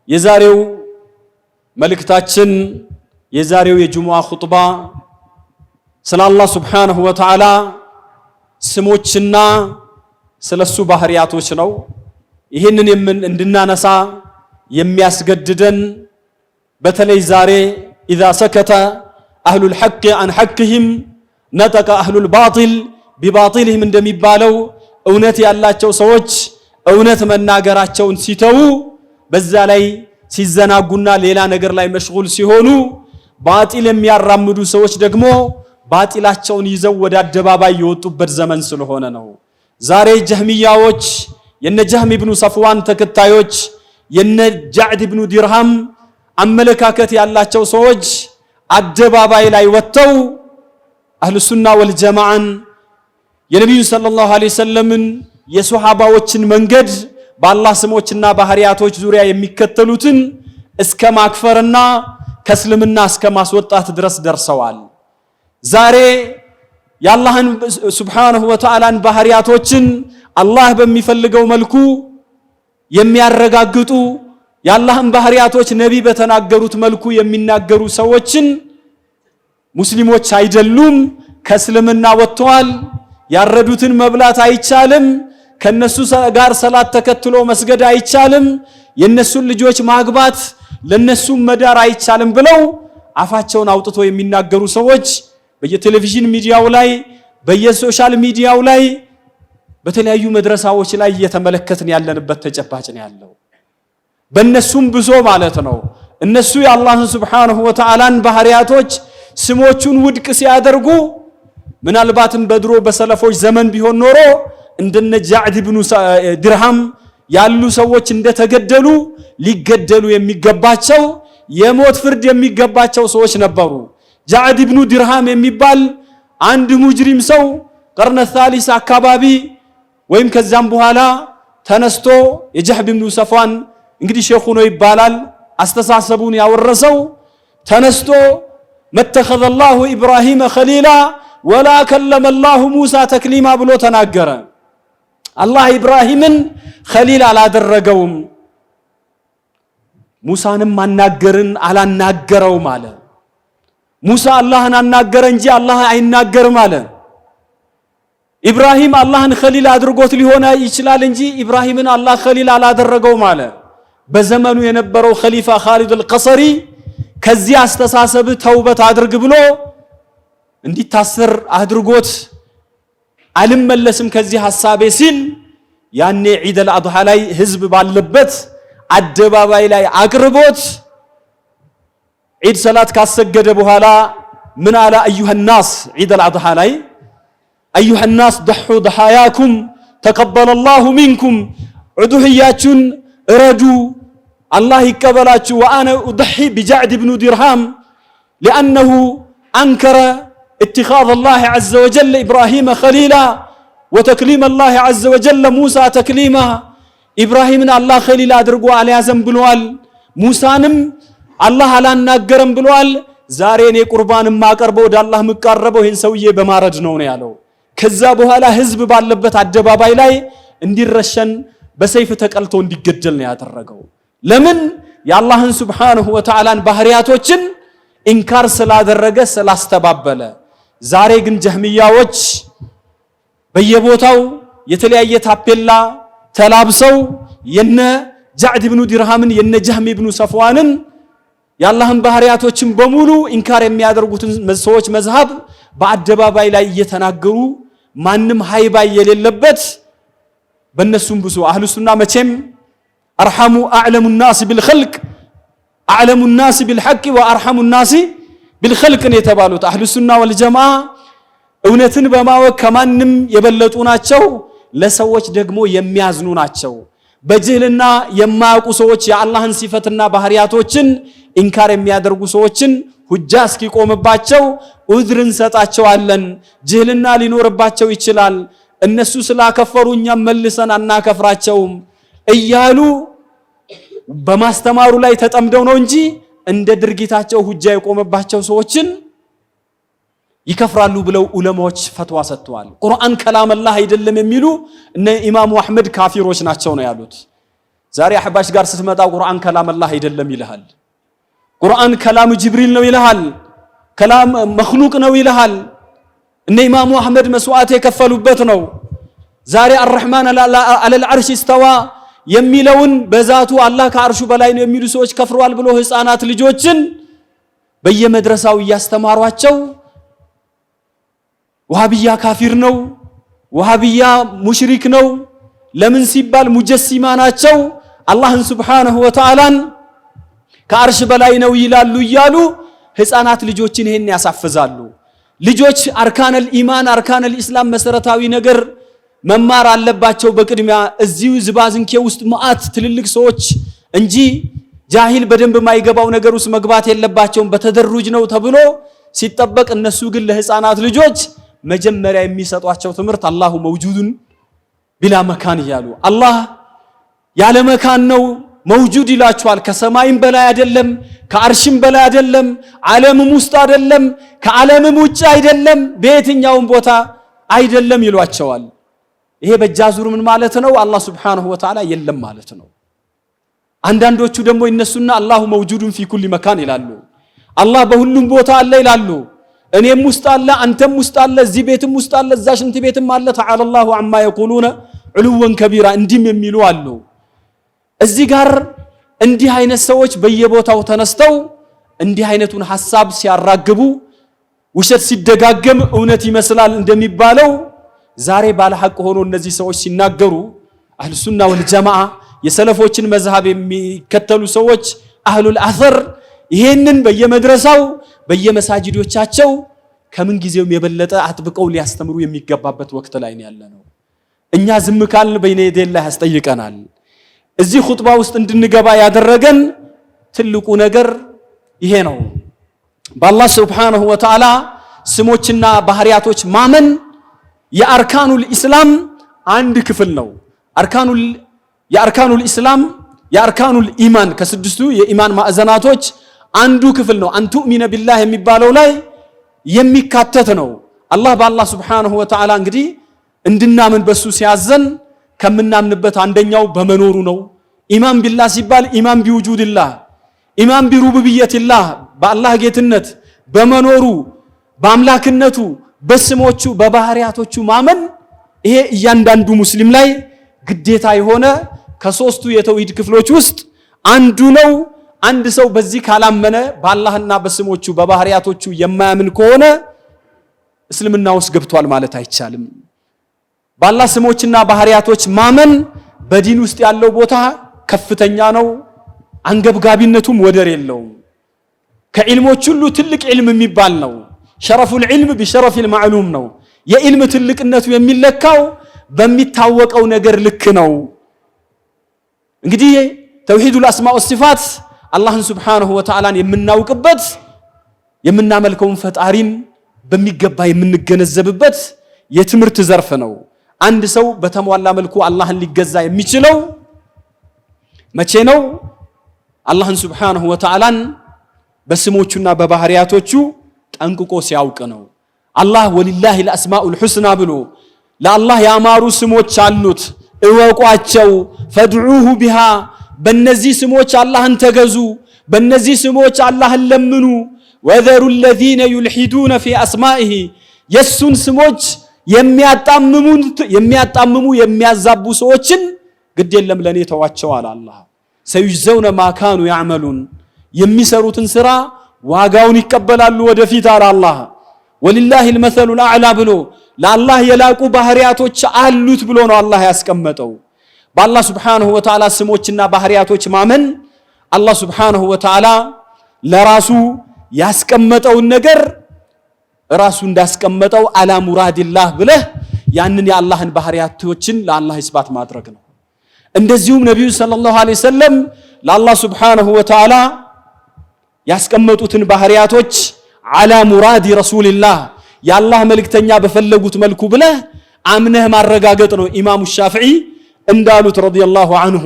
የዛሬው መልእክታችን የዛሬው የጁሙዓ ኹጥባ ስለ አላህ ሱብሓነሁ ወተዓላ ስሞችና ስለሱ ባህሪያቶች ነው። ይህንን እንድናነሳ የሚያስገድደን በተለይ ዛሬ ኢዛ ሰከተ አህሉል ሐቅ አን ሐቅህም ነጠቀ አህሉል ባጢል ቢባጢልህም እንደሚባለው እውነት ያላቸው ሰዎች እውነት መናገራቸውን ሲተው በዛ ላይ ሲዘናጉና ሌላ ነገር ላይ መሽጉል ሲሆኑ ባጢል የሚያራምዱ ሰዎች ደግሞ ባጢላቸውን ይዘው ወደ አደባባይ የወጡበት ዘመን ስለሆነ ነው። ዛሬ ጀህሚያዎች የነ ጀህም ኢብኑ ሰፍዋን ተከታዮች የነ ጃዕድ ኢብኑ ዲርሃም አመለካከት ያላቸው ሰዎች አደባባይ ላይ ወጥተው አህሉ ሱና ወልጀማዓን የነብዩ ሰለላሁ ዐለይሂ ወሰለምን የሱሐባዎችን መንገድ በአላህ ስሞችና ባህሪያቶች ዙሪያ የሚከተሉትን እስከ ማክፈርና ከእስልምና እስከ ማስወጣት ድረስ ደርሰዋል። ዛሬ የአላህን ሱብሓነሁ ወተዓላን ባህሪያቶችን አላህ በሚፈልገው መልኩ የሚያረጋግጡ የአላህን ባህሪያቶች ነብይ በተናገሩት መልኩ የሚናገሩ ሰዎችን ሙስሊሞች አይደሉም፣ ከእስልምና ወጥተዋል፣ ያረዱትን መብላት አይቻልም፣ ከነሱ ጋር ሰላት ተከትሎ መስገድ አይቻልም፣ የነሱን ልጆች ማግባት ለነሱ መዳር አይቻልም ብለው አፋቸውን አውጥቶ የሚናገሩ ሰዎች በየቴሌቪዥን ሚዲያው ላይ በየሶሻል ሚዲያው ላይ በተለያዩ መድረሳዎች ላይ እየተመለከትን ያለንበት ተጨባጭ ነው ያለው። በእነሱም ብሶ ማለት ነው። እነሱ የአላህን ሱብሓነሁ ወተዓላን ባህሪያቶች ስሞቹን ውድቅ ሲያደርጉ ምናልባትም በድሮ በሰለፎች ዘመን ቢሆን ኖሮ እንደነ ጃዕድ ኢብኑ ዲርሃም ያሉ ሰዎች እንደተገደሉ ሊገደሉ የሚገባቸው የሞት ፍርድ የሚገባቸው ሰዎች ነበሩ። ጃዕድ ኢብኑ ዲርሃም የሚባል አንድ ሙጅሪም ሰው ቀርነ ሳሊስ አካባቢ ወይም ከዛም በኋላ ተነስቶ የጀህም ኢብኑ ሰፍዋን እንግዲህ ሼኹ ነው ይባላል አስተሳሰቡን ያወረሰው ተነስቶ መተኸዘ አላሁ ኢብራሂም ኸሊላ ወላ ከለመ አላሁ ሙሳ ተክሊማ ብሎ ተናገረ። አላህ ኢብራሂምን ኸሊል አላደረገውም፣ ሙሳንም ማናገርን አላናገረውም አለ። ሙሳ አላህን አናገረ እንጂ አላህ አይናገርም አለ። ኢብራሂም አላህን ኸሊል አድርጎት ሊሆን ይችላል እንጂ ኢብራሂምን አላህ ኸሊል አላደረገውም አለ። በዘመኑ የነበረው ኸሊፋ ኻሊድ አልቀሰሪ ከዚህ አስተሳሰብ ተውበት አድርግ ብሎ እንዲታሰር አድርጎት አልመለስም ከዚህ ሐሳቤ ሲል ያኔ ዒድ አልአድሃ ላይ ህዝብ ባለበት አደባባይ ላይ አቅርቦት ዒድ ሰላት ካሰገደ በኋላ ምን አለ? አዩሃ الناس ዒድ አልአድሃ ላይ አዩሃ الناس ضحوا ضحاياكم تقبل الله منكم ዑዱህያችሁን እረዱ አላህ ይቀበላችሁ። وأنا أضحي بجعد بن درهم لأنه أنكر اتخاذ الله عز وجل إبراهيم خليلا وتكليم الله عز وجل موسى تكليما إبراهيم الله خليل أدرقوا على يزن بلوال موسانم الله على الناقرم بلوال زاريني قربان ما قربوا دا الله مقربوا هن سوية بمارد نون يالو كذابوا على حزب باللبت عدباباي لاي اندير رشن بسيف تقلتو اندي قدلن ياترقوا لمن يا الله سبحانه وتعالى بحرياتوچن إنكار سلا درجة سلا استبابله ዛሬ ግን ጀህሚያዎች በየቦታው የተለያየ ታፔላ ተላብሰው የነ ጃዕድ ኢብኑ ዲርሃምን የነ ጀህም ኢብኑ ሰፍዋንን የአላህን ባህሪያቶችን በሙሉ ኢንካር የሚያደርጉትን ሰዎች መዝሐብ በአደባባይ ላይ እየተናገሩ ማንም ሃይባ የሌለበት በእነሱም ብዙ አህሉ ሱና መቼም አርሐሙ አዕለሙ الناس بالخلق አዕለሙ الناس بالحق وارحሙ الناس بالخلق ነው የተባሉት አህሉ ሱና ወልጀማዓ እውነትን በማወቅ ከማንም የበለጡ ናቸው። ለሰዎች ደግሞ የሚያዝኑ ናቸው። በጅህልና የማያውቁ ሰዎች የአላህን ሲፈትና ባህሪያቶችን ኢንካር የሚያደርጉ ሰዎችን ሁጃ እስኪቆምባቸው ዑዝር እንሰጣቸዋለን። ጅህልና ሊኖርባቸው ይችላል፣ እነሱ ስላከፈሩ እኛም መልሰን አናከፍራቸውም እያሉ በማስተማሩ ላይ ተጠምደው ነው እንጂ እንደ ድርጊታቸው ሁጃ የቆመባቸው ሰዎችን ይከፍራሉ ብለው ዑለማዎች ፈትዋ ሰጥተዋል። ቁርአን ከላም አላህ አይደለም የሚሉ እነ ኢማሙ አህመድ ካፊሮች ናቸው ነው ያሉት። ዛሬ አህባሽ ጋር ስትመጣ ቁርአን ከላም አላህ አይደለም ይልሃል። ቁርአን ከላም ጅብሪል ነው ይልሃል። ከላም መኽሉቅ ነው ይልሃል። እነ ኢማሙ አህመድ መስዋዕት የከፈሉበት ነው። ዛሬ አርህማን አለል አርሽ ኢስተዋ የሚለውን በዛቱ አላህ ከአርሹ በላይ ነው የሚሉ ሰዎች ከፍረዋል ብሎ ህፃናት ልጆችን በየመድረሳው እያስተማሯቸው ወሃቢያ ካፊር ነው፣ ወሃቢያ ሙሽሪክ ነው፣ ለምን ሲባል ሙጀሲማ ናቸው፣ አላህን ሱብሓነሁ ወተዓላን ከአርሽ በላይ ነው ይላሉ እያሉ ህፃናት ልጆችን ይሄን ያሳፍዛሉ። ልጆች አርካነል ኢማን አርካነል ኢስላም መሰረታዊ ነገር መማር አለባቸው። በቅድሚያ እዚሁ ዝባዝንኬ ውስጥ መዓት ትልልቅ ሰዎች እንጂ ጃሂል በደንብ ማይገባው ነገር ውስጥ መግባት የለባቸውም። በተደሩጅ ነው ተብሎ ሲጠበቅ እነሱ ግን ለህፃናት ልጆች መጀመሪያ የሚሰጧቸው ትምህርት አላሁ መውጁዱን ቢላ መካን ይያሉ። አላህ ያለ መካን ነው መውጁድ ይላቸዋል። ከሰማይም በላይ አይደለም፣ ከአርሽም በላይ አይደለም፣ ዓለምም ውስጥ አይደለም፣ ከዓለምም ውጭ አይደለም፣ በየትኛውም ቦታ አይደለም ይሏቸዋል። ይሄ በጃዙር ምን ማለት ነው? አላህ ሱብሓነሁ ወተዓላ የለም ማለት ነው። አንዳንዶቹ ደግሞ ይነሱና አላሁ መውጁዱን ፊ ኩሊ መካን ይላሉ። አላህ በሁሉም ቦታ አለ ይላሉ። እኔም ውስጥ አለ፣ አንተም ውስጥ አለ፣ እዚህ ቤትም ውስጥ አለ፣ እዛ ሽንት ቤትም አለ። ተዓላ አላሁ አማ የቁሉነ ዑሉወን ከቢራ እንዲህም የሚሉ አሉ። እዚህ ጋር እንዲህ አይነት ሰዎች በየቦታው ተነስተው እንዲህ አይነቱን ሐሳብ ሲያራግቡ ውሸት ሲደጋገም እውነት ይመስላል እንደሚባለው ዛሬ ባለ ሐቅ ሆኖ እነዚህ ሰዎች ሲናገሩ አህሉ ሱና ወል ጀማዓ የሰለፎችን መዝሃብ የሚከተሉ ሰዎች አህሉል አሰር ይሄንን በየመድረሳው በየመሳጂዶቻቸው ከምን ጊዜውም የበለጠ አጥብቀው ሊያስተምሩ የሚገባበት ወቅት ላይ ነው ያለነው። እኛ ዝም ካልን በይነ የደላህ ያስጠይቀናል። እዚህ ኹጥባ ውስጥ እንድንገባ ያደረገን ትልቁ ነገር ይሄ ነው። በአላህ ሱብሓነሁ ወተዓላ ስሞችና ባህሪያቶች ማመን የአርካኑል ኢስላም አንድ ክፍል ነው። የአርካኑል ኢስላም የአርካኑል ኢማን ከስድስቱ የኢማን ማዕዘናቶች አንዱ ክፍል ነው። አንቱእሚነ ቢላህ የሚባለው ላይ የሚካተት ነው። አላህ በአላህ ሱብሓነሁ ወተዓላ እንግዲህ እንድናምን በሱ ሲያዘን ከምናምንበት አንደኛው በመኖሩ ነው። ኢማን ቢላህ ሲባል ኢማን ቢውጁድላህ፣ ኢማን ቢሩቡብየቲላህ በአላህ ጌትነት በመኖሩ በአምላክነቱ በስሞቹ በባህሪያቶቹ ማመን ይሄ እያንዳንዱ ሙስሊም ላይ ግዴታ የሆነ ከሶስቱ የተውሂድ ክፍሎች ውስጥ አንዱ ነው። አንድ ሰው በዚህ ካላመነ በአላህና በስሞቹ በባህሪያቶቹ የማያምን ከሆነ እስልምና ውስጥ ገብቷል ማለት አይቻልም። በአላህ ስሞችና ባህሪያቶች ማመን በዲን ውስጥ ያለው ቦታ ከፍተኛ ነው። አንገብጋቢነቱም ወደር የለውም። ከዕልሞች ሁሉ ትልቅ ዕልም የሚባል ነው። ሸረፉል ዒልም ቢሸረፊል ማዕሉም ነው። የዕልም ትልቅነቱ የሚለካው በሚታወቀው ነገር ልክ ነው። እንግዲህ ተውሂዱል አስማእ ወሲፋት አላህን ሱብሓነሁ ወተዓላን የምናውቅበት የምናመልከውን ፈጣሪን በሚገባ የምንገነዘብበት የትምህርት ዘርፍ ነው። አንድ ሰው በተሟላ መልኩ አላህን ሊገዛ የሚችለው መቼ ነው? አላህን ሱብሓነሁ ወተዓላን በስሞቹና በባህሪያቶቹ ጠንቅቆ ሲያውቅ ነው። አላህ ወሊላሂል አስማኡል ሑስና ብሎ ለአላህ ያማሩ ስሞች አሉት፣ እወቋቸው። ፈድዑሁ ቢሃ በእነዚህ ስሞች አላህን ተገዙ፣ በእነዚህ ስሞች አላህን ለምኑ። ወዘሩ ለዚነ ዩልሒዱነ ፊ አስማኢሂ የሱን ስሞች የሚያጣምሙ የሚያዛቡ ሰዎችን ግድ የለም ለኔ ተዋቸው አለ አላህ። ሰዩጅዘውነ ማ ካኑ ያዕመሉን የሚሰሩትን ስራ ዋጋውን ይቀበላሉ ወደፊት አለ አላህ። ወሊላሂል መሰሉል አዕላ ብሎ ለአላህ የላቁ ባህሪያቶች አሉት ብሎ ነው አላህ ያስቀመጠው። በአላህ ሱብሓነሁ ወተዓላ ስሞችና ባህሪያቶች ማመን አላህ ሱብሓነሁ ወተዓላ ለራሱ ያስቀመጠውን ነገር ራሱ እንዳስቀመጠው አላ ሙራዲላህ ብለህ ያንን የአላህን ባህሪያቶችን ለአላህ ኢስባት ማድረግ ነው። እንደዚሁም ነብዩ ሰለላሁ ዐለይሂ ወሰለም ለአላህ ሱብሓነሁ ወተዓላ ያስቀመጡትን ባህሪያቶች አላ ሙራዲ ረሱልላህ የአላህ መልእክተኛ በፈለጉት መልኩ ብለህ አምነህ ማረጋገጥ ነው። ኢማሙ ሻፊዒ እንዳሉት ረዲየላሁ ዐንሁ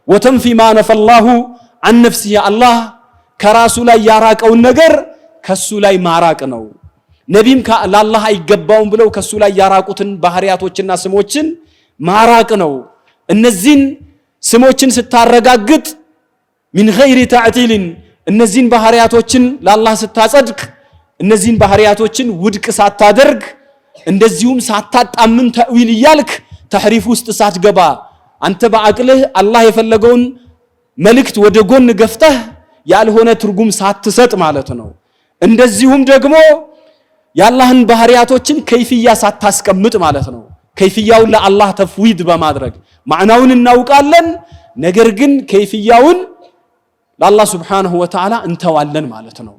ወተንፊ ማ ነፈላሁ ዐን ነፍሲሂ አላህ ከራሱ ላይ ያራቀውን ነገር ከሱ ላይ ማራቅ ነው። ነቢም ለአላህ አይገባውም ብለው ከሱ ላይ ያራቁትን ባህሪያቶችና ስሞችን ማራቅ ነው። እነዚህን ስሞችን ስታረጋግጥ من غير تعطيل እነዚህን ባህሪያቶችን ለአላህ ስታጸድቅ እነዚህን ባህሪያቶችን ውድቅ ሳታደርግ እንደዚሁም ሳታጣምን ተእዊል ይያልክ ተህሪፍ ውስጥ ሳትገባ አንተ በአቅልህ አላህ የፈለገውን መልእክት ወደ ጎን ገፍተህ ያልሆነ ትርጉም ሳትሰጥ ማለት ነው። እንደዚሁም ደግሞ የአላህን ባህሪያቶችን ከይፍያ ሳታስቀምጥ ማለት ነው። ከይፍያውን ለአላህ ተፍዊድ በማድረግ ማዕናውን እናውቃለን፣ ነገር ግን ከይፍያውን ለአላህ Subhanahu Wa Ta'ala እንተዋለን ማለት ነው።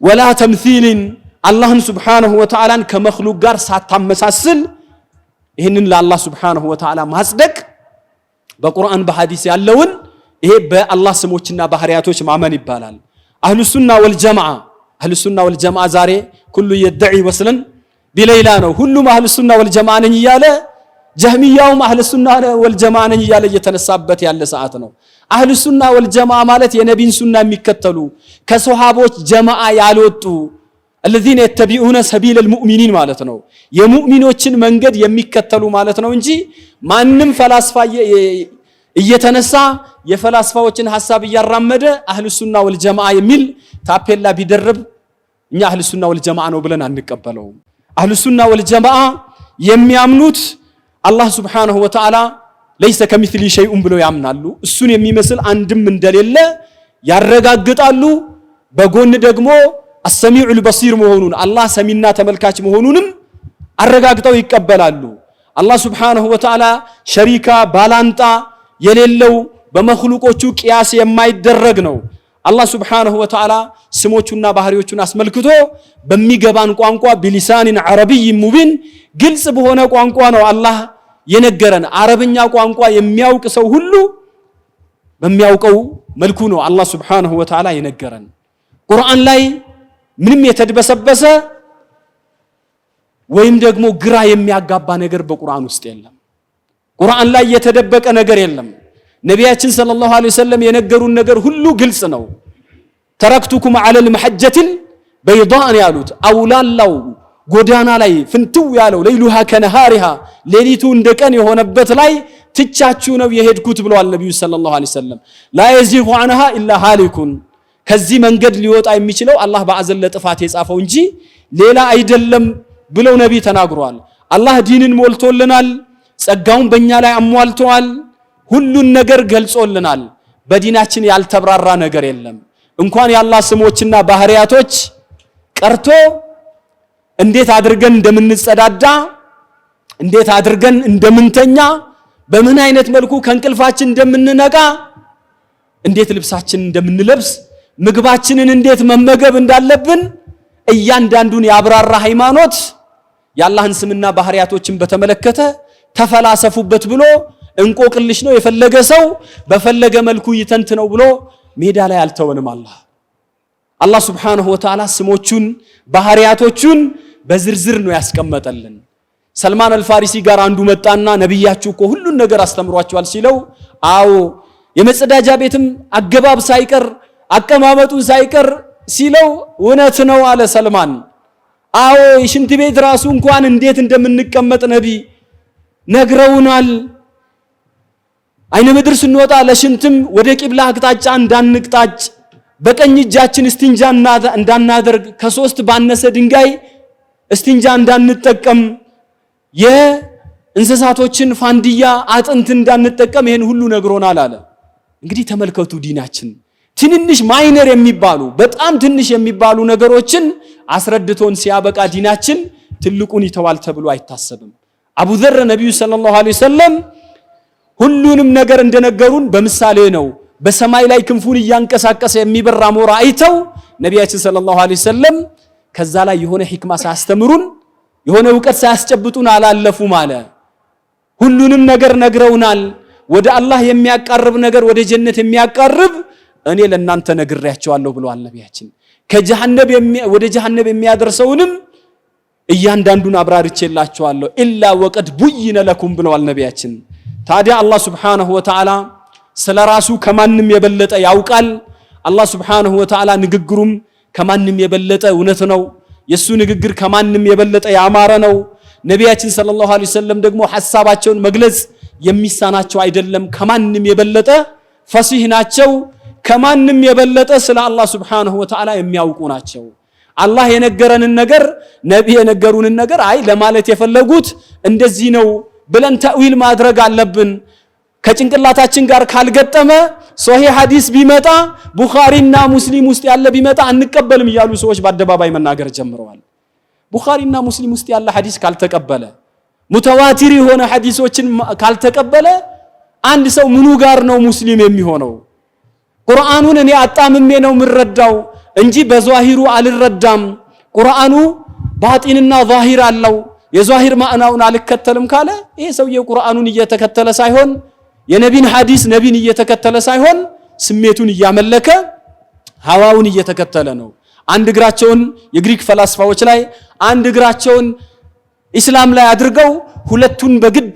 ወላ ተምሲልን አላህን Subhanahu Wa Ta'ala ከመخلوቅ ጋር ሳታመሳስል ይሄንን ለአላህ Subhanahu Wa Ta'ala ማጽደቅ በቁርአን በሐዲስ ያለውን ይሄ በአላህ ስሞችና ባህሪያቶች ማመን ይባላል። አህሉ ሱና ወልጀማዓ ዛሬ ሁሉ يدعي ወስለን ቢለይላ ነው። ሁሉም አህሉ ሱና ወልጀማዓ ነኝ እያለ ጀህሚያውም አህሉ ሱና ወልጀማዓ ነኝ እያለ እየተነሳበት ያለ ሰዓት ነው። አህሉ ሱና ወልጀማዓ ማለት የነቢን ሱና የሚከተሉ ከሱሐቦች ጀማዓ ያልወጡ الذين يتبعون سبيل المؤمنين ማለት ነው። የሙእሚኖችን መንገድ የሚከተሉ ማለት ነው እንጂ ማንንም ፈላስፋ እየተነሳ የፈላስፋዎችን ሐሳብ እያራመደ አህሉ ሱና ወልጀማዓ የሚል ታፔላ ቢደርብ እኛ አህሉ ሱና ወልጀማዓ ነው ብለን አንቀበለውም። አህሉ ሱና ወልጀማዓ የሚያምኑት አላህ Subhanahu Wa Ta'ala ليس كمثله شيء ብለው ያምናሉ። እሱን የሚመስል አንድም እንደሌለ ያረጋግጣሉ። በጎን ደግሞ السميع البصير መሆኑን አላህ ሰሚና ተመልካች መሆኑንም አረጋግጠው ይቀበላሉ። አላህ Subhanahu Wa Ta'ala ሸሪካ ባላንጣ የሌለው በመخلوቆቹ ቅያስ የማይደረግ ነው። አላህ Subhanahu Wa Ta'ala ስሞቹና ባህሪዎቹን አስመልክቶ በሚገባን ቋንቋ بلسان عربي مبين ግልጽ በሆነ ቋንቋ ነው አላህ የነገረን። አረብኛ ቋንቋ የሚያውቅ ሰው ሁሉ በሚያውቀው መልኩ ነው አላህ Subhanahu Wa Ta'ala የነገረን። ቁርአን ላይ ምንም የተድበሰበሰ ወይም ደግሞ ግራ የሚያጋባ ነገር በቁርአን ውስጥ የለም። ቁርአን ላይ የተደበቀ ነገር የለም። ነቢያችን ሰለላሁ ዐለይሂ ወሰለም የነገሩን ነገር ሁሉ ግልጽ ነው። ተረክቱኩም ዐለል መሐጀቲል በይዳእ ያሉት አውላላው ጎዳና ላይ ፍንትው ያለው ለይሉሃ ከነሃሪሃ ሌሊቱ እንደቀን የሆነበት ላይ ትቻችሁ ነው የሄድኩት ብለዋል ነብዩ ሰለላሁ ዐለይሂ ወሰለም። ላ የዚሁ ዐንሃ ኢላ ሃሊኩን ከዚህ መንገድ ሊወጣ የሚችለው አላህ በአዘል ለጥፋት የጻፈው እንጂ ሌላ አይደለም ብለው ነብይ ተናግሯል። አላህ ዲንን ሞልቶልናል፣ ጸጋውን በእኛ ላይ አሟልቷል፣ ሁሉን ነገር ገልጾልናል። በዲናችን ያልተብራራ ነገር የለም። እንኳን የአላህ ስሞችና ባህሪያቶች ቀርቶ እንዴት አድርገን እንደምንጸዳዳ፣ እንዴት አድርገን እንደምንተኛ፣ በምን አይነት መልኩ ከእንቅልፋችን እንደምንነቃ፣ እንዴት ልብሳችንን እንደምንለብስ፣ ምግባችንን እንዴት መመገብ እንዳለብን እያንዳንዱን ያብራራ ሃይማኖት የአላህን ስምና ባህሪያቶችን በተመለከተ ተፈላሰፉበት ብሎ እንቆቅልሽ ነው የፈለገ ሰው በፈለገ መልኩ ይተንትነው ብሎ ሜዳ ላይ አልተወንም። አላህ Subhanahu Wa Ta'ala ስሞቹን ባህሪያቶቹን በዝርዝር ነው ያስቀመጠልን። ሰልማን አልፋሪሲ ጋር አንዱ መጣና ነብያችሁ እኮ ሁሉን ነገር አስተምሯቸዋል ሲለው አዎ የመጸዳጃ ቤትም አገባብ ሳይቀር አቀማመጡን ሳይቀር ሲለው እውነት ነው አለ ሰልማን። አዎ የሽንት ቤት ራሱ እንኳን እንዴት እንደምንቀመጥ ነብይ ነግረውናል። አይነ ምድር ስንወጣ ለሽንትም ወደ ቂብላ አቅጣጫ እንዳንቅጣጭ፣ በቀኝ እጃችን እስቲንጃ እንዳናደርግ፣ ከሶስት ባነሰ ድንጋይ እስቲንጃ እንዳንጠቀም፣ የእንስሳቶችን ፋንዲያ አጥንት እንዳንጠቀም ይሄን ሁሉ ነግሮናል አለ። እንግዲህ ተመልከቱ ዲናችን ትንንሽ ማይነር የሚባሉ በጣም ትንሽ የሚባሉ ነገሮችን አስረድቶን ሲያበቃ ዲናችን ትልቁን ይተዋል ተብሎ አይታሰብም። አቡ ዘር ነብዩ ሰለላሁ ዐለይሂ ወሰለም ሁሉንም ነገር እንደነገሩን በምሳሌ ነው። በሰማይ ላይ ክንፉን እያንቀሳቀሰ የሚበራ ሞራ አይተው ነቢያችን ሰለላሁ ዐለይሂ ወሰለም ከዛ ላይ የሆነ ሂክማ ሳያስተምሩን የሆነ ዕውቀት ሳያስጨብጡን አላለፉም አለ። ሁሉንም ነገር ነግረውናል። ወደ አላህ የሚያቀርብ ነገር፣ ወደ ጀነት የሚያቀርብ እኔ ለእናንተ ነግሬያቸዋለሁ ብለዋል ነቢያችን። ከጀሃነም ወደ ጀሃነም የሚያደርሰውንም እያንዳንዱን አብራርቼላችኋለሁ ኢላ ወቀድ ቡይነ ለኩም ብለዋል ነቢያችን። ታዲያ አላህ Subhanahu Wa Ta'ala ስለራሱ ከማንም የበለጠ ያውቃል። አላህ Subhanahu Wa Ta'ala ንግግሩም ከማንም የበለጠ እውነት ነው። የሱ ንግግር ከማንም የበለጠ ያማረ ነው። ነቢያችን ሰለላሁ ዐለይሂ ወሰለም ደግሞ ሐሳባቸውን መግለጽ የሚሳናቸው አይደለም ከማንንም የበለጠ ፈሲህ ናቸው ከማንንም የበለጠ ስለ አላህ Subhanahu Wa Ta'ala የሚያውቁ ናቸው አላህ የነገረንን ነገር ነብይ የነገሩንን ነገር አይ ለማለት የፈለጉት እንደዚህ ነው ብለን ተእዊል ማድረግ አለብን ከጭንቅላታችን ጋር ካልገጠመ ሶሂህ ሐዲስ ቢመጣ ቡኻሪና ሙስሊም ውስጥ ያለ ቢመጣ አንቀበልም ይያሉ ሰዎች በአደባባይ መናገር ጀምረዋል ቡኻሪና ሙስሊም ውስጥ ያለ ሐዲስ ካልተቀበለ ሙተዋቲር የሆነ ሐዲሶችን ካልተቀበለ አንድ ሰው ምኑ ጋር ነው ሙስሊም የሚሆነው ቁርአኑን እኔ አጣምሜ ነው ምረዳው እንጂ በዛሂሩ አልረዳም ቁርአኑ ባጢንና ዛሂር አለው የዛሂር ማዕናውን አልከተልም ካለ ይሄ ሰውዬ ቁርአኑን እየተከተለ ሳይሆን የነቢን ሐዲስ ነቢን እየተከተለ ሳይሆን ስሜቱን እያመለከ ሐዋውን እየተከተለ ነው አንድ እግራቸውን የግሪክ ፈላስፋዎች ላይ አንድ እግራቸውን እስላም ላይ አድርገው ሁለቱን በግድ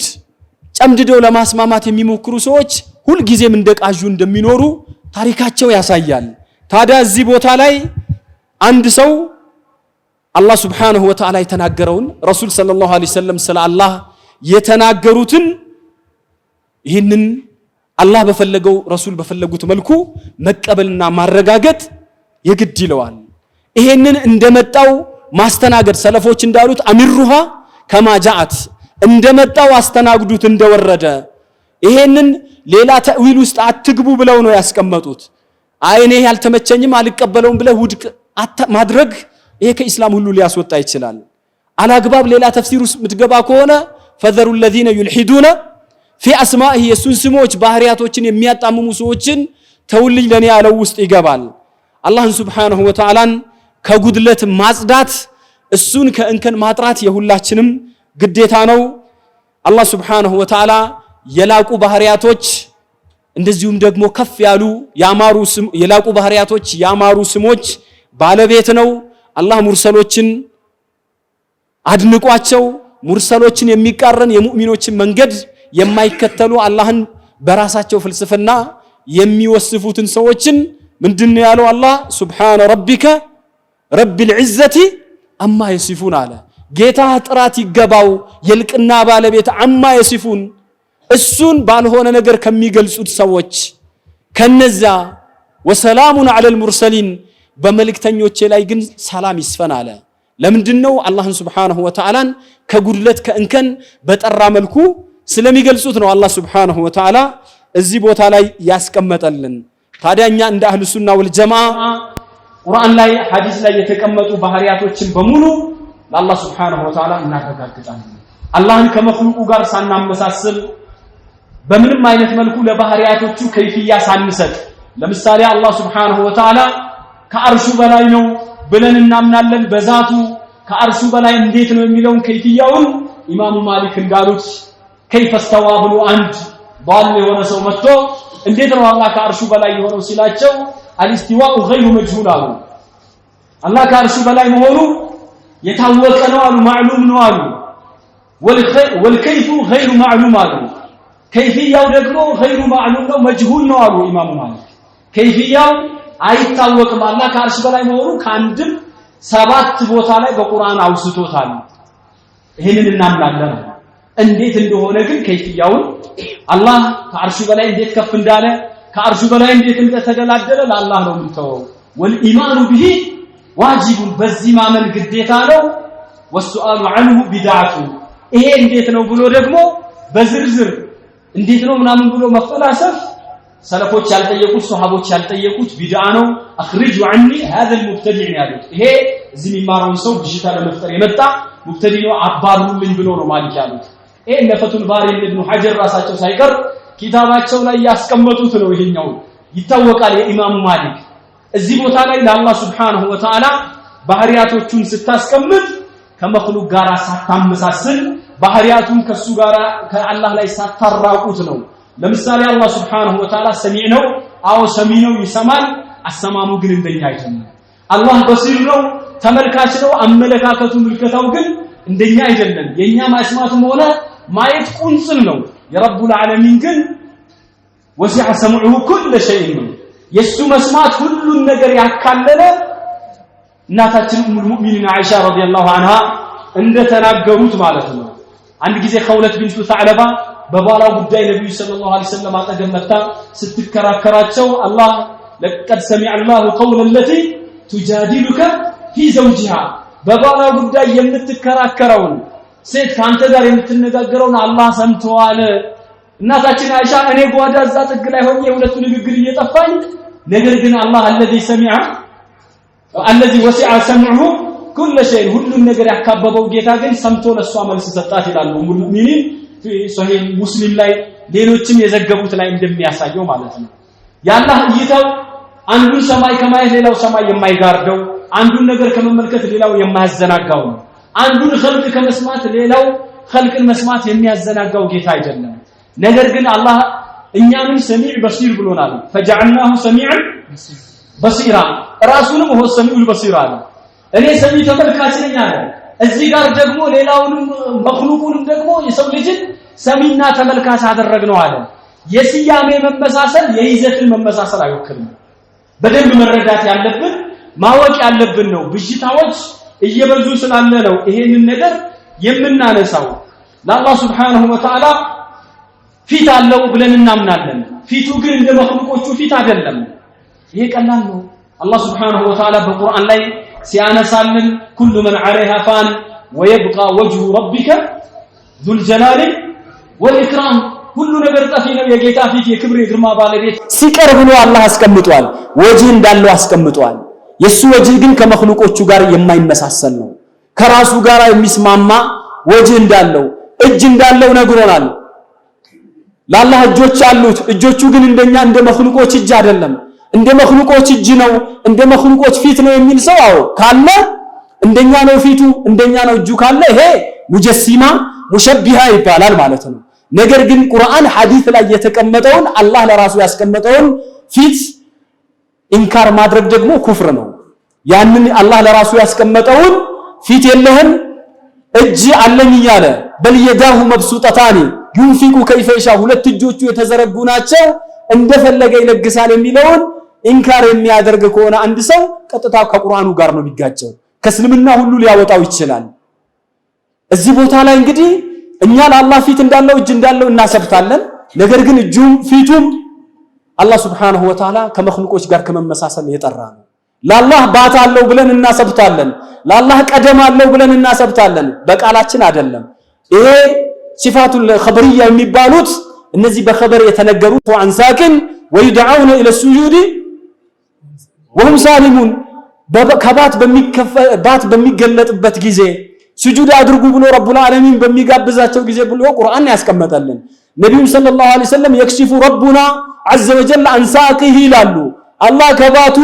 ጨምድደው ለማስማማት የሚሞክሩ ሰዎች ሁሉ ጊዜም እንደቃዡ እንደሚኖሩ ታሪካቸው ያሳያል ታዲያ እዚህ ቦታ ላይ አንድ ሰው አላህ Subhanahu Wa Ta'ala የተናገረውን ረሱል ሰለላሁ ዐለይሂ ወሰለም ስለ አላህ የተናገሩትን ይህንን አላህ በፈለገው ረሱል በፈለጉት መልኩ መቀበልና ማረጋገጥ የግድ ይለዋል ይሄንን እንደመጣው ማስተናገድ ሰለፎች እንዳሉት አሚሩሃ ከማጃአት እንደመጣው አስተናግዱት እንደወረደ ይሄንን ሌላ ተእዊል ውስጥ አትግቡ ብለው ነው ያስቀመጡት አይኔ ያልተመቸኝም አልቀበለውም ብለ ውድቅ ማድረግ ይሄ ከኢስላም ሁሉ ሊያስወጣ ይችላል አላግባብ ሌላ ተፍሲር ውስጥ ምትገባ ከሆነ فذروا الذين يلحدون في اسماءه የሱን ስሞች ባህሪያቶችን የሚያጣምሙ ሰዎችን ተውልኝ ለኔ ያለው ውስጥ ይገባል አላህን Subhanahu Wa Ta'ala ከጉድለት ማጽዳት እሱን ከእንከን ማጥራት የሁላችንም ግዴታ ነው አላህ Subhanahu Wa Ta'ala የላቁ ባህሪያቶች እንደዚሁም ደግሞ ከፍ ያሉ ያማሩ የላቁ ባህሪያቶች ያማሩ ስሞች ባለቤት ነው አላህ ሙርሰሎችን አድንቋቸው ሙርሰሎችን የሚቃረን የሙእሚኖችን መንገድ የማይከተሉ አላህን በራሳቸው ፍልስፍና የሚወስፉትን ሰዎችን ምንድነው ያለው አላህ ሱብሃነ ረቢከ ረቢል ዒዘቲ አማ ይሲፉን አለ ጌታ ጥራት ይገባው የልቅና ባለቤት አማ ይሲፉን እሱን ባልሆነ ነገር ከሚገልጹት ሰዎች ከነዛ ወሰላሙን ዐለል ሙርሰሊን በመልእክተኞቼ ላይ ግን ሰላም ይስፈን አለ ለምንድነው አላህን Subhanahu Wa Ta'ala ከጉድለት ከእንከን በጠራ መልኩ ስለሚገልጹት ነው አላህ Subhanahu Wa Ta'ala እዚህ ቦታ ላይ ያስቀመጠልን ታዲያኛ እንደ አህሉ ሱና ወል ጀማዓ ቁርአን ላይ ሐዲስ ላይ የተቀመጡ ባህሪያቶችን በሙሉ ለአላህ Subhanahu Wa Ta'ala እናረጋግጣለን አላህን ከመخلوቁ ጋር ሳናመሳስል በምንም አይነት መልኩ ለባህሪያቶቹ ከይፍያ ሳንሰጥ ለምሳሌ አላህ Subhanahu Wa Ta'ala ከአርሹ በላይ ነው ብለን እናምናለን በዛቱ ከአርሹ በላይ እንዴት ነው የሚለውን ከይፍያውን ኢማሙ ማሊክ እንዳሉት كيف استوى ብሎ አንድ ባል የሆነ ሰው መጥቶ እንዴት ነው አላህ ከአርሹ በላይ የሆነው ሲላቸው الاستواء غير مجهول አሉ አላህ ከአርሹ በላይ መሆኑ የታወቀ ነው አሉ ማዕሉም ነው አሉ والكيف غير معلوم አሉ ከይፍያው ደግሞ غير معلوم ነው መጅሁል ነው አሉ ኢማሙ ማሊክ ከይፍያው አይታወቅም አላህ ከአርሽ በላይ መሆኑ ካንድም 7 ቦታ ላይ በቁርአን አውስቶታል ይሄንን እናምናለን እንዴት እንደሆነ ግን ከይፍያውን አላህ ከአርሽ በላይ እንዴት ከፍ እንዳለ ከአርሽ በላይ እንዴት እንደተደላደለ ለአላህ ነው የምንተወው والإيمان به واجب በዚህ ማመን ግዴታ ነው والسؤال عنه بدعة ይሄ እንዴት ነው ብሎ ደግሞ በዝርዝር እንዴት ነው ምናምን ብሎ መፈላሰፍ ሰለፎች ያልጠየቁት ሱሐቦች ያልጠየቁት ቢድዓ ነው اخرجوا عني هذا المبتدع ያሉት ይሄ እዚህ የሚማረው ሰው ብሽታ ለመፍጠር የመጣ ሙብተዲ ነው አባሩልኝ ብሎ ነው ማሊክ ያሉት ይሄ ነፈቱል ባሪ ኢብኑ ሐጀር ራሳቸው ሳይቀር ኪታባቸው ላይ ያስቀመጡት ነው ይሄኛው ይታወቃል የኢማሙ ማሊክ እዚህ ቦታ ላይ ለአላህ Subhanahu Wa Ta'ala ባህሪያቶቹን ስታስቀምጥ ከመخلوቅ ጋር ሳታመሳስል ባህሪያቱን ከሱ ጋር ከአላህ ላይ ሳታራቁት ነው ለምሳሌ አላህ Subhanahu Wa Ta'ala ሰሚዕ ነው አው ሰሚዕ ነው ይሰማል አሰማሙ ግን እንደኛ አይደለም አላህ በሲር ነው ተመልካች ነው አመለካከቱ ምልከታው ግን እንደኛ አይደለም የኛ ማስማቱም ሆነ ማየት ቁንጽል ነው የረቡል ዓለሚን ግን ወሲዐ ሰምዑሁ ኩል ሸይء ነው የሱ መስማት ሁሉን ነገር ያካለለ እናታችን ኡሙል ሙእሚኒን አይሻ ረዲየላሁ ዐንሃ እንደተናገሩት ማለት ነው አንድ ጊዜ ኸውለት ቢንቱ ሰዕለባ በባላው ጉዳይ ነብዩ ሰለላሁ ዐለይሂ ወሰለም አጠገብ መጣ ስትከራከራቸው አላህ ለቀድ ሰሚዐ አላሁ ቀውለ ለቲ ቱጃዲሉከ ፊ ዘውጂሃ በባላው ጉዳይ የምትከራከረውን ሴት ካንተ ጋር የምትነጋገረውን አላህ ሰምቷል እናታችን አይሻ እኔ ጓዳ እዛ ጥግ ላይ ሆኜ ሁለቱ ንግግር እየጠፋኝ ነገር ግን አላህ الذي سمع الذي وسع سمعه كل شيء ሁሉን ነገር ያካበበው ጌታ ግን ሰምቶ ለሷ መልስ ሰጣት ይላሉ ሙእሚኒን ሶሂህ ሙስሊም ላይ ሌሎችም የዘገቡት ላይ እንደሚያሳየው ማለት ነው ያላህ እይታው አንዱን ሰማይ ከማየት ሌላው ሰማይ የማይጋርደው አንዱን ነገር ከመመልከት ሌላው የማያዘናጋው ነው አንዱን ኸልቅ ከመስማት ሌላው ኸልቅን መስማት የሚያዘናጋው ጌታ አይደለም ነገር ግን አላህ እኛንም ሰሚዕ በሲር ብሎናል فجعلناه سميعا بصيرا ራሱንም هو السميع البصير አለ እኔ ሰሚ ተመልካች ነኝ አለ እዚህ ጋር ደግሞ ሌላውንም መخلوቁንም ደግሞ የሰው ልጅን ሰሚና ተመልካች አደረግነው አለ የስያሜ መመሳሰል የይዘትን መመሳሰል አይወክልም በደንብ መረዳት ያለብን ማወቅ ያለብን ነው ብጅታዎች እየበዙ ስላለ ነው ይሄንን ነገር የምናነሳው ለአላህ Subhanahu Wa Ta'ala ፊት አለው ብለን እናምናለን ፊቱ ግን እንደ መخلوቆቹ ፊት አይደለም ይሄ ቀላል ነው አላህ Subhanahu Wa Ta'ala በቁርአን ላይ ሲያነሳልን كل من عليها فان ويبقى وجه ربك ذو الجلال والإكرام ሁሉ ነገር ጠፊ ነው የጌታ ፊት የክብር የግርማ ባለቤት ሲቀር ብሎ አላህ አስቀምጧል ወጅህ እንዳለው አስቀምጧል የሱ ወጅህ ግን ከመخلوቆቹ ጋር የማይመሳሰል ነው ከራሱ ጋር የሚስማማ ወጅህ እንዳለው እጅ እንዳለው ነግሮናል ለአላህ እጆች አሉት እጆቹ ግን እንደኛ እንደ መخلوቆች እጅ አይደለም እንደ መخلوቆች እጅ ነው እንደ መخلوቆች ፊት ነው የሚል ሰው አዎ ካለ እንደኛ ነው ፊቱ እንደኛ ነው እጁ ካለ ይሄ ሙጀሲማ ሙሸቢሃ ይባላል ማለት ነው ነገር ግን ቁርአን ሐዲስ ላይ የተቀመጠውን አላህ ለራሱ ያስቀመጠውን ፊት ኢንካር ማድረግ ደግሞ ኩፍር ነው ያንን አላህ ለራሱ ያስቀመጠውን ፊት የለህም እጅ አለኝ ይያለ በልየዳሁ መብሱጣታኒ ينفق كيف يشاء ሁለት እጆቹ የተዘረጉ ናቸው እንደፈለገ ይለግሳል የሚለውን ኢንካር የሚያደርግ ከሆነ አንድ ሰው ቀጥታ ከቁርአኑ ጋር ነው የሚጋጨው ከእስልምና ሁሉ ሊያወጣው ይችላል እዚህ ቦታ ላይ እንግዲህ እኛ ለአላህ ፊት እንዳለው እጅ እንዳለው እናሰብታለን ነገር ግን እጁም ፊቱም አላህ Subhanahu Wa Ta'ala ከመخلوቆች ጋር ከመመሳሰል የጠራ ነው ለአላህ ባት አለው ብለን እናሰብታለን ለአላህ ቀደም አለው ብለን እናሰብታለን በቃላችን አይደለም ይሄ ሲፋቱል ኸበሪያ የሚባሉት እነዚህ በኸበር የተነገሩት ወአንሳክን ወይدعون الى السجود وهم سالمون ባት በሚገለጥበት ጊዜ ስጁድ አድርጉ ብሎ ረቡል ዓለሚን በሚጋብዛቸው ጊዜ ብሎ ቁርአን ያስቀመጠልን ነብዩ ሰለላሁ ዐለይሂ ወሰለም يكشف ربنا عز وجل عن ساقه ይላሉ አላህ ከባቱ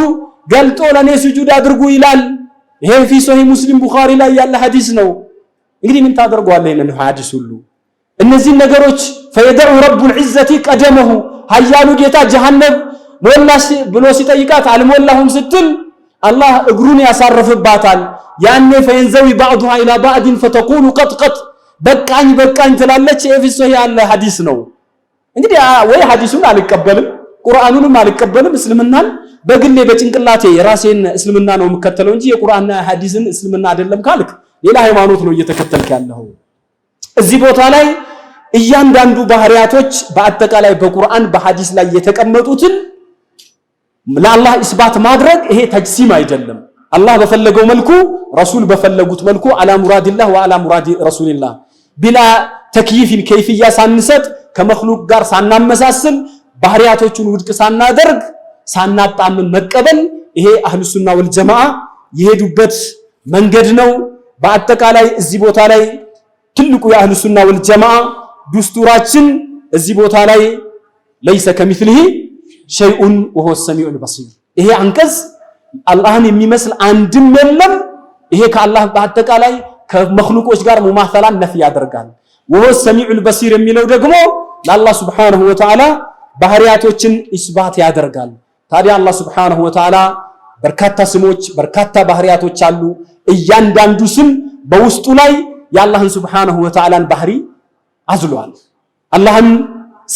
ገልጦ ለኔ ስጁድ አድርጉ ይላል ይሄ في صحيح مسلم ቡኻሪ ላይ ያለ ሐዲስ ነው እንግዲህ ምን ታደርጓለህ ይሄንን ሐዲስ ሁሉ እነዚህ ነገሮች فيدع رب العزة قدمه ኃያሉ ጌታ ጀሃነም ሞላሽ ብሎ ሲጠይቃት አልሞላሁም ስትል አላህ እግሩን ያሳርፍባታል ያኔ فينزوي بعضها الى بعض فتقول قط በቃኝ ትላለች ኤፍሶ ያለ ሐዲስ ነው እንግዲህ ወይ ሐዲሱን አልቀበልም ቁርአኑንም አልቀበልም እስልምናን በግሌ በጭንቅላቴ የራሴን እስልምና ነው የምከተለው እንጂ የቁርአንና ሐዲስን እስልምና አይደለም ካልክ ሌላ ሃይማኖት ነው እየተከተልክ ያለው እዚህ ቦታ ላይ እያንዳንዱ ባህሪያቶች በአጠቃላይ በቁርአን በሐዲስ ላይ የተቀመጡትን ለአላህ ኢስባት ማድረግ ይሄ ተጅሲም አይደለም አላህ በፈለገው መልኩ ረሱል በፈለጉት መልኩ አላ ሙራዲላህ ወአላ ሙራዲ ረሱልላህ ቢላ ተክይፍን ከይፍያ ሳንሰጥ ከመخلوቅ ጋር ሳናመሳስል ባህሪያቶቹን ውድቅ ሳናደርግ ሳናጣምን መቀበል ይሄ አህሉ ሱና ወል ጀማዓ የሄዱበት መንገድ ነው በአጠቃላይ እዚህ ቦታ ላይ ትልቁ የአህሉ ሱና ወል ጀማዓ ዱስቱራችን እዚህ ቦታ ላይ ليس كمثله شيء وهو السميع البصير ይሄ አንቀጽ አላህን የሚመስል አንድም የለም ይሄ ከአላህ በአጠቃላይ ከመخلوቆች ጋር ሙማሰላን ነፍ ያደርጋል وهو السميع البصير የሚለው ደግሞ ለአላህ Subhanahu Wa Ta'ala ባህሪያቶችን ኢስባት ያደርጋል ታዲያ አላህ Subhanahu Wa Ta'ala በርካታ ስሞች በርካታ ባህሪያቶች አሉ እያንዳንዱ ስም በውስጡ ላይ የአላህን Subhanahu Wa Ta'alaን ባህሪ አዝሏል አላህን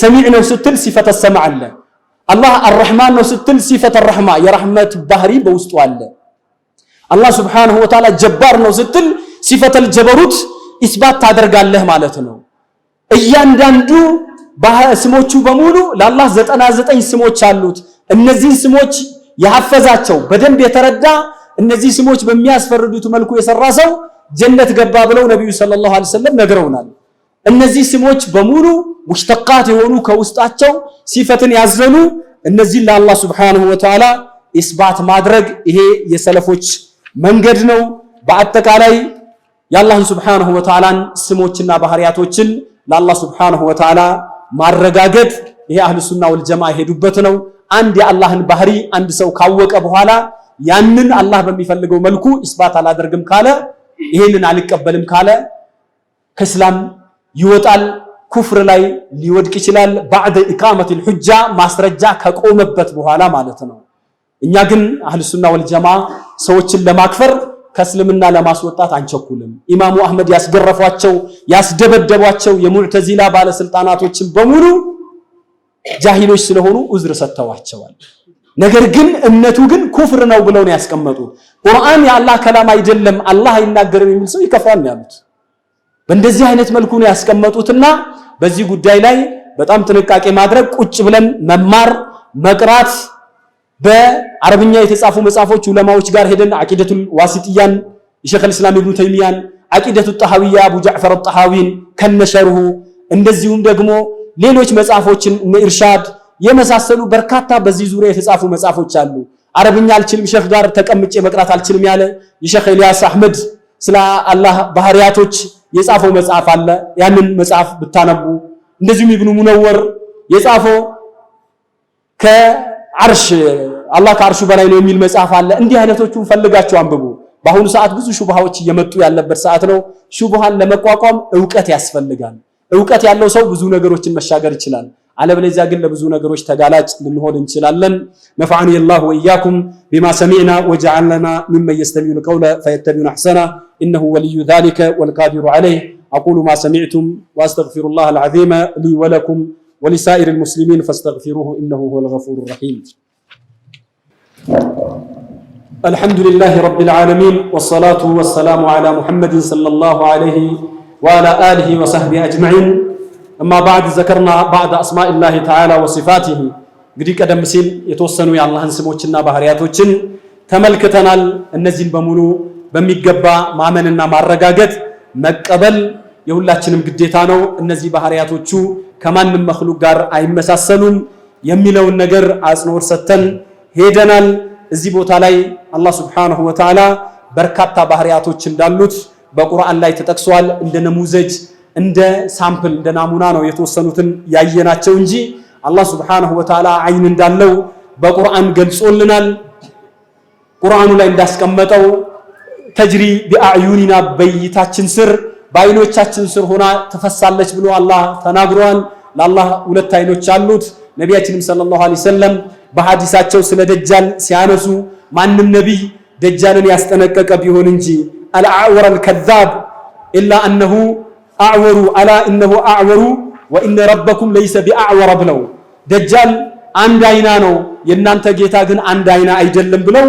ሰሚዕ ነው ስትል ሲፈተ ሰማዕ አለ አላህ አርህማን ነው ስትል ሲፈተ الرحማ የረህመት ባህሪ በውስጡ አለ አላህ Subhanahu Wa Ta'ala ጀባር ነው ስትል ሲፈተ الجبروت ኢስባት ታደርጋለህ ማለት ነው እያንዳንዱ ስሞቹ በሙሉ ለአላህ 99 ስሞች አሉት። እነዚህ ስሞች ያሐፈዛቸው በደንብ የተረዳ እነዚህ ስሞች በሚያስፈርዱት መልኩ የሰራ ሰው ጀነት ገባ ብለው ነብዩ ሰለላሁ ዐለይሂ ወሰለም ነግረውናል። እነዚህ ስሞች በሙሉ ሙሽተቃት የሆኑ ከውስጣቸው ሲፈትን ያዘሉ እነዚህ ለአላህ ሱብሓነሁ ወተዓላ ኢስባት ማድረግ ይሄ የሰለፎች መንገድ ነው። በአጠቃላይ የአላህን ሱብሓነሁ ወተዓላን ስሞችና ባህሪያቶችን ለአላህ ሱብሓነሁ ወተዓላ ማረጋገጥ ይሄ አህሉ ሱና ወልጀማ የሄዱበት ነው። አንድ የአላህን ባህሪ አንድ ሰው ካወቀ በኋላ ያንን አላህ በሚፈልገው መልኩ ኢስባት አላደርግም ካለ ይሄንን አልቀበልም ካለ ከእስላም ይወጣል፣ ኩፍር ላይ ሊወድቅ ይችላል። بعد إقامة الحجة ማስረጃ ከቆመበት በኋላ ማለት ነው። እኛ ግን አህሉ ሱና ወልጀማ ሰዎችን ለማክፈር ከእስልምና ለማስወጣት አንቸኩልም። ኢማሙ አህመድ ያስገረፏቸው ያስደበደቧቸው የሙዕተዚላ ባለስልጣናቶችን በሙሉ ጃሂሎች ስለሆኑ ዑዝር ሰጥተዋቸዋል። ነገር ግን እምነቱ ግን ኩፍር ነው ብለው ነው ያስቀመጡት። ቁርአን የአላህ ከላም አይደለም አላህ አይናገርም የሚል ሰው ይከፍራል ነው ያሉት። በእንደዚህ አይነት መልኩ ነው ያስቀመጡትና በዚህ ጉዳይ ላይ በጣም ጥንቃቄ ማድረግ ቁጭ ብለን መማር መቅራት በአረብኛ የተጻፉ መጽሐፎች ዑለማዎች ጋር ሄደን አቂደቱል ዋሲጥያን የሼኽ አልእስላም ኢብኑ ተይሚያን አቂደቱ ጣሃዊያ አቡ ጃዕፈር አጣሃዊን ከነሸርሁ እንደዚሁም ደግሞ ሌሎች መጽሐፎችን ኢርሻድ የመሳሰሉ በርካታ በዚህ ዙሪያ የተጻፉ መጽሐፎች አሉ። አረብኛ አልችልም ሼኽ ጋር ተቀምጬ መቅራት አልችልም ያለ የሼኽ ኢልያስ አህመድ ስለ አላህ ባህሪያቶች የጻፈው መጽሐፍ አለ። ያንን መጽሐፍ ብታነቡ እንደዚሁም ኢብኑ ሙነወር የጻፈው ከአርሽ አላህ ከአርሹ በላይ ነው የሚል መጽሐፍ አለ። እንዲህ አይነቶቹን ፈልጋችሁ አንብቡ። በአሁኑ ሰዓት ብዙ ሹብሃዎች እየመጡ ያለበት ሰዓት ነው። ሹብሃን ለመቋቋም ዕውቀት ያስፈልጋል። ዕውቀት ያለው ሰው ብዙ ነገሮችን መሻገር ይችላል። አለበለዚያ ግን ለብዙ ነገሮች ተጋላጭ ልንሆን እንችላለን። ነፈዐኒ አላሁ ወኢያኩም ቢማ ሰሚዕና ወጀዐለና ሚመን የስተሚዑነ ቀውለ ፈየተቢዑነ አሕሰነ ኢነሁ ወልዩ ዛሊከ ወልቃዲሩ ዐለይህ አቁሉ ማ ሰሚዕቱም ወአስተግፊሩላህ አልዐዚመ ሊ ወለኩም ወሊሳኢሪ ልሙስሊሚን ፈስተግፊሩሁ ኢነሁ ሁወል ገፉሩ ረሒም። አልሐምዱሊላሂ ረቢል ዓለሚን ወሰላቱ ወሰላሙ ዐላ ሙሐመድን ሰለላሁ ዐለይሂ ወዐላ አሊሂ ወሰሕቢሂ አጅመዒን እማ ባዕድ ዘከርና ባዕድ አስማኢላሂ ተዓላ ወሲፋቲሂ። እንግዲህ ቀደም ሲል የተወሰኑ የአላህን ስሞችና ባህሪያቶችን ተመልክተናል። እነዚህን በሙሉ በሚገባ ማመንና ማረጋገጥ መቀበል የሁላችንም ግዴታ ነው። እነዚህ ባህሪያቶቹ ከማንም መኽሉቅ ጋር አይመሳሰሉም የሚለውን ነገር አጽንኦት ሰጥተን ሄደናል። እዚህ ቦታ ላይ አላህ ሱብሓነሁ ወተዓላ በርካታ ባህሪያቶች እንዳሉት በቁርአን ላይ ተጠቅሷል። እንደ ነሙዘጅ እንደ ሳምፕል እንደ ናሙና ነው የተወሰኑትን ያየናቸው እንጂ አላህ ሱብሓነሁ ወተዓላ አይን እንዳለው በቁርአን ገልጾልናል። ቁርአኑ ላይ እንዳስቀመጠው ተጅሪ ቢአዕዩኒና በይታችን ስር በአይኖቻችን ስር ሆና ትፈሳለች ብሎ አላህ ተናግሯል። ለአላህ ሁለት አይኖች አሉት። ነቢያችንም ሰለላሁ ዐለይሂ ወሰለም በሐዲሳቸው ስለ ደጃል ሲያነሱ ማንም ነቢይ ደጃልን ያስጠነቀቀ ቢሆን እንጂ አልአዕወር አልከዛብ ኢላ አነሁ አዕወሩ አላ እነሁ አዕወሩ ወኢነ ረበኩም ለይሰ ቢአዕወረ ብለው ደጃል አንድ አይና ነው የእናንተ ጌታ ግን አንድ አይና አይደለም ብለው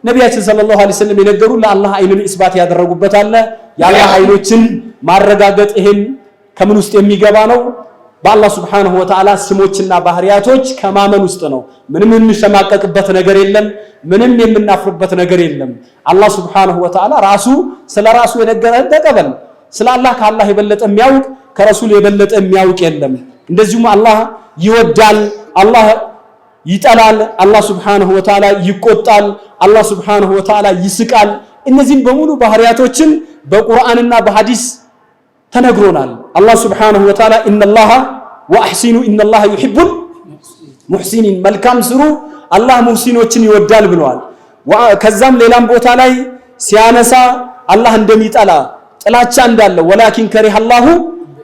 ነቢያችን ሰለላሁ ዐለይሂ ወሰለም የነገሩ ለአላህ አይንን ኢስባት ያደረጉበት አለ። የአላህ አይኖችን ማረጋገጥ ይሄን ከምን ውስጥ የሚገባ ነው? በአላህ ሱብሓነሁ ወተዓላ ስሞችና ባህሪያቶች ከማመን ውስጥ ነው። ምንም የምንሸማቀቅበት ነገር የለም። ምንም የምናፍርበት ነገር የለም። አላህ ሱብሓነሁ ወተዓላ ራሱ ስለ ራሱ የነገረን ተቀበል። ስለ አላህ ከአላህ የበለጠ የሚያውቅ ከረሱል የበለጠ የሚያውቅ የለም። እንደዚሁም አላህ ይወዳል፣ አላህ ይጠላል፣ አላህ ሱብሓነሁ ወተዓላ ይቆጣል፣ አላህ ሱብሓነሁ ወተዓላ ይስቃል። እነዚህን በሙሉ ባህሪያቶችን በቁርአንና በሐዲስ ተነግሮናል። አላህ ሱብሓነሁ ወተዓላ ኢነላሃ ወአሕሲኑ ኢነላሃ ዩሂቡል ሙሕሲኒን መልካም ስሩ አላህ ሙሕሲኖችን ይወዳል ብለዋል። ከዛም ሌላም ቦታ ላይ ሲያነሳ አላህ እንደሚጠላ ጥላቻ እንዳለ ወላኪን ከሪሀ አላሁ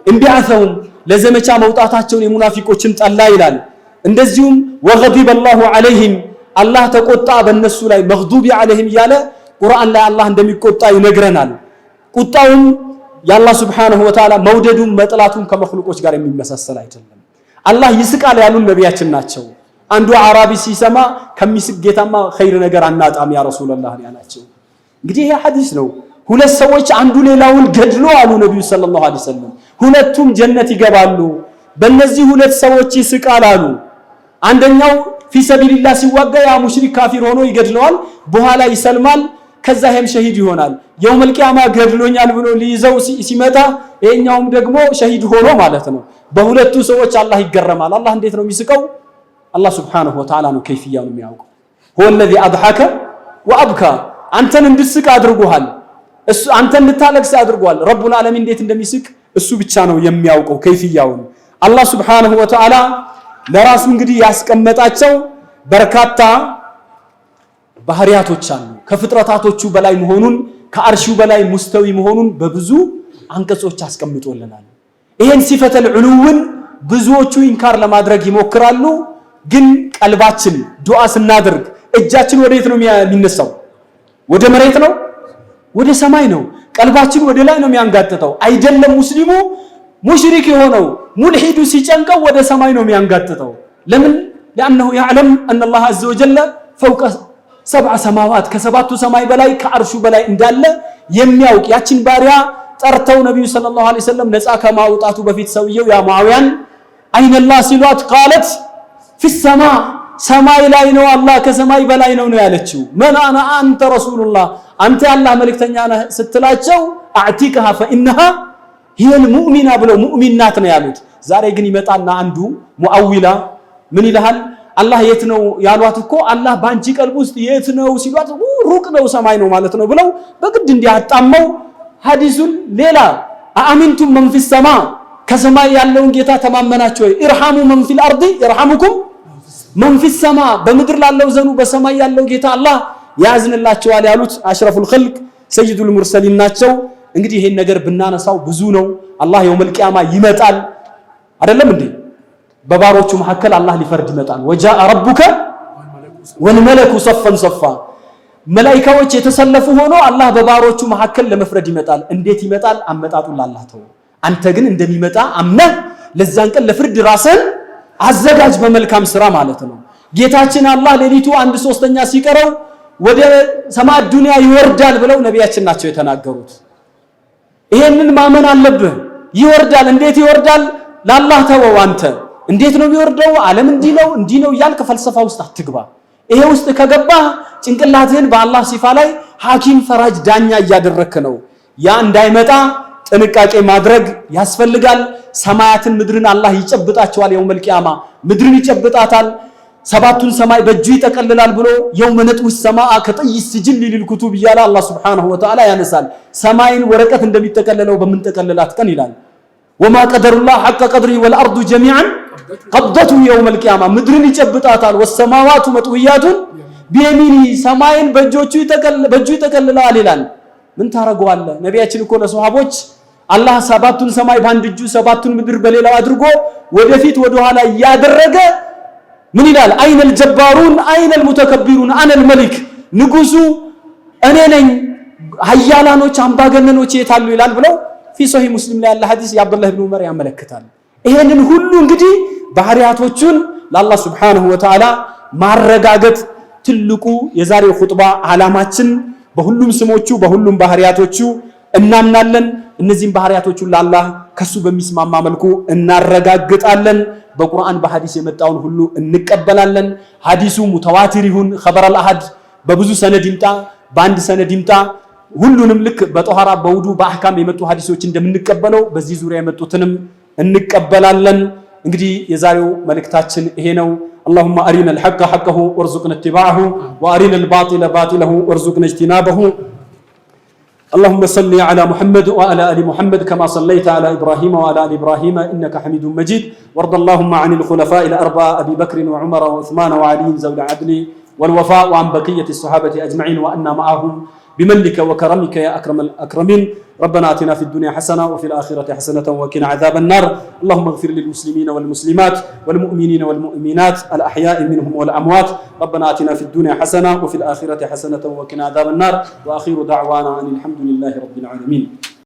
እንቢዓተሁም ለዘመቻ መውጣታቸውን የሙናፊቆችን ጠላ ይላል። እንደዚሁም ወገዲበ አላሁ ዐለይሂም አላህ ተቆጣ በእነሱ ላይ መግዱቢ ዐለይሂም እያለ ቁርአን ላይ አላህ እንደሚቆጣ ይነግረናል። ቁጣውም የአላህ ሱብሓነሁ ወተዓላ መውደዱም መጥላቱም ከመኽሉቆች ጋር የሚመሳሰል አይደለም። አላህ ይስቃል ያሉን ነቢያችን ናቸው። አንዱ አራቢ ሲሰማ ከሚስቅ ጌታማ ኸይር ነገር አናጣም ያ ረሱላህ ያላቸው። እንግዲህ ይሄ ሐዲስ ነው። ሁለት ሰዎች አንዱ ሌላውን ገድሎ አሉ ነብዩ ሰለላሁ ዐለይሂ ወሰለም ሁለቱም ጀነት ይገባሉ በእነዚህ ሁለት ሰዎች ይስቃል አሉ አንደኛው ፊሰቢልላህ ሲዋጋ ያ ሙሽሪክ ካፊር ሆኖ ይገድለዋል በኋላ ይሰልማል ከዛ ሄም ሸሂድ ይሆናል የውመል ቂያማ ገድሎኛል ብሎ ሊይዘው ሲመጣ የኛውም ደግሞ ሸሂድ ሆኖ ማለት ነው በሁለቱ ሰዎች አላህ ይገረማል አላህ እንዴት ነው የሚስቀው አላህ Subhanahu Wa Ta'ala ነው ከይፍያውን የሚያውቀው هو الذي أضحك وأبكى አንተን እንድስቅ አድርጎሃል እሱ አንተን እንድታለቅስ አድርጓል ረቡል ዓለሚን እንዴት እንደሚስቅ እሱ ብቻ ነው የሚያውቀው ከይፍያውን አላህ Subhanahu Wa Ta'ala ለራሱ እንግዲህ ያስቀመጣቸው በርካታ ባህሪያቶች አሉ ከፍጥረታቶቹ በላይ መሆኑን ከአርሹ በላይ ሙስተዊ መሆኑን በብዙ አንቀጾች አስቀምጦልናል ይሄን ሲፈተል ዑሉውን ብዙዎቹ ኢንካር ለማድረግ ይሞክራሉ ግን ቀልባችን ዱዓ ስናደርግ እጃችን ወዴት ነው የሚነሳው ወደ መሬት ነው ወደ ሰማይ ነው ቀልባችን ወደ ላይ ነው የሚያንጋጥተው አይደለም ሙስሊሙ ሙሽሪክ የሆነው ሙልሂዱ ሲጨንቀው ወደ ሰማይ ነው የሚያንጋጥተው ለምን لانه يعلم ان الله عز وجل فوق 7 سماوات ከሰባቱ ሰማይ በላይ ከአርሹ በላይ እንዳለ የሚያውቅ ያችን ባሪያ ጠርተው ነብዩ ሰለላሁ ዐለይሂ ወሰለም ነፃ ከማውጣቱ በፊት ሰውየው ያ ሙአዊያን አይነ الله ሲሏት قالت في السماء ሰማይ ላይ ነው አላህ ከሰማይ በላይ ነው ያለችው من انا انت رسول الله አንተ ያላህ መልእክተኛ ነህ ስትላቸው اعتقها فانها هي المؤمنه ብለው ሙእሚናት ነው ያሉት ዛሬ ግን ይመጣና አንዱ ሙአዊላ ምን ይልሃል አላህ የት ነው ያሏት እኮ አላህ ባንቺ ቀልብ ውስጥ የት ነው ሲሏት ሩቅ ነው ሰማይ ነው ማለት ነው ብለው በግድ እንዲያጣመው ሐዲሱን ሌላ አአሚንቱም መን ፊ ሰማ ከሰማይ ያለውን ጌታ ተማመናችሁ ወይ ኢርሃሙ መን ፊል አርዲ ይርሃሙኩም መን ፊ ሰማ በመድር ላለው ዘኑ በሰማይ ያለው ጌታ አላህ ያዝንላችኋል ያሉት አሽረፉል ኸልቅ ሰይዱል ሙርሰሊን ናቸው እንግዲህ ይሄን ነገር ብናነሳው ብዙ ነው አላህ የውመል ቂያማ ይመጣል አይደለም እንዴ በባሮቹ መሐከል አላህ ሊፈርድ ይመጣል ወጃአ ረቡከ ወልመለኩ ሰፈን ሰፋ መላእክቶች የተሰለፉ ሆኖ አላህ በባሮቹ መሐከል ለመፍረድ ይመጣል እንዴት ይመጣል አመጣጡን ለአላህ ተው አንተ ግን እንደሚመጣ አምነህ ለዛን ቀን ለፍርድ ራስን አዘጋጅ በመልካም ስራ ማለት ነው ጌታችን አላህ ሌሊቱ 1/3 ሲቀረው ወደ ሰማይ ዱንያ ይወርዳል ብለው ነቢያችን ናቸው የተናገሩት ይሄንን ማመን አለብህ ይወርዳል እንዴት ይወርዳል ለአላህ ተወው አንተ እንዴት ነው የሚወርደው ዓለም እንዲህ ነው ያልከ ፈልሰፋ ውስጥ አትግባ ይሄ ውስጥ ከገባ ጭንቅላትህን በአላህ ሲፋ ላይ ሐኪም ፈራጅ ዳኛ እያደረክ ነው ያ እንዳይመጣ ጥንቃቄ ማድረግ ያስፈልጋል ሰማያትን ምድርን አላህ ይጨብጣቸዋል የውመል ቂያማ ምድርን ይጨብጣታል ሰባቱን ሰማይ በእጁ ይጠቀልላል ብሎ የውመ ነጥው ሰማአ ከጥይ ስጅል ለልኩቱብ ይላል አላህ Subhanahu Wa Ta'ala ያነሳል ሰማይን ወረቀት እንደሚጠቀለለው በመንጠቀለላት ቀን ይላል وما قدر الله حق قدره والارض جميعا قبضته يوم القيامه ምድርን ይጨብጣታል والسماوات مطويات بيمينه ሰማይን በእጁ ይጠቀልላል ይላል ምን ታረጋዋለህ ነቢያችን እኮ ለሱሐቦች አላህ ሰባቱን ሰማይ ባንድ እጁ ሰባቱን ምድር በሌላው አድርጎ ወደፊት ወደ ኋላ ያደረገ ምን ይላል አይነል ጀባሩን አይነል ሙተከቢሩን አነል መሊክ ንጉሱ እኔ ነኝ ሀያላኖች አምባገነኖች የታሉ ይላል ብለው في صحيح مسلم ላይ ያለ ሐዲስ የአብዱላህ ኢብኑ ዑመር ያመለክታል ይሄንን ሁሉ እንግዲህ ባህሪያቶቹን ለአላህ Subhanahu Wa Ta'ala ማረጋገጥ ትልቁ የዛሬው ኹጥባ ዓላማችን በሁሉም ስሞቹ በሁሉም ባህሪያቶቹ እናምናለን እነዚህን ባህሪያቶቹን ለአላህ ከሱ በሚስማማ መልኩ እናረጋግጣለን በቁርአን በሐዲስ የመጣውን ሁሉ እንቀበላለን ሐዲሱ ሙተዋቲር ይሁን ኸበር አልአሐድ በብዙ ሰነድ ይምጣ በአንድ ሰነድ ይምጣ ሁሉንም ልክ በጧሃራ በውዱ በአህካም የመጡ ሐዲሶች እንደምንቀበለው በዚህ ዙሪያ የመጡትንም እንቀበላለን እንግዲህ የዛሬው መልእክታችን ይሄ ነው اللهم أرنا الحق حقه وارزقنا اتباعه وأرنا الباطل باطله وارزقنا اجتنابه اللهم صل على محمد وعلى آل محمد كما صليت على إبراهيم وعلى آل إبراهيم إنك حميد مجيد وارض اللهم عن الخلفاء الأربعة أبي بكر وعمر وعثمان وعلي ذوي العدل والوفاء وعن بقية الصحابة أجمعين وأنا معهم بمنك وكرمك يا أكرم الأكرمين ربنا آتنا في الدنيا حسنة وفي الآخرة حسنة وقنا عذاب النار اللهم اغفر للمسلمين والمسلمات والمؤمنين والمؤمنات الأحياء منهم والأموات ربنا آتنا في الدنيا حسنة وفي الآخرة حسنة وقنا عذاب النار وآخر دعوانا أن الحمد لله رب العالمين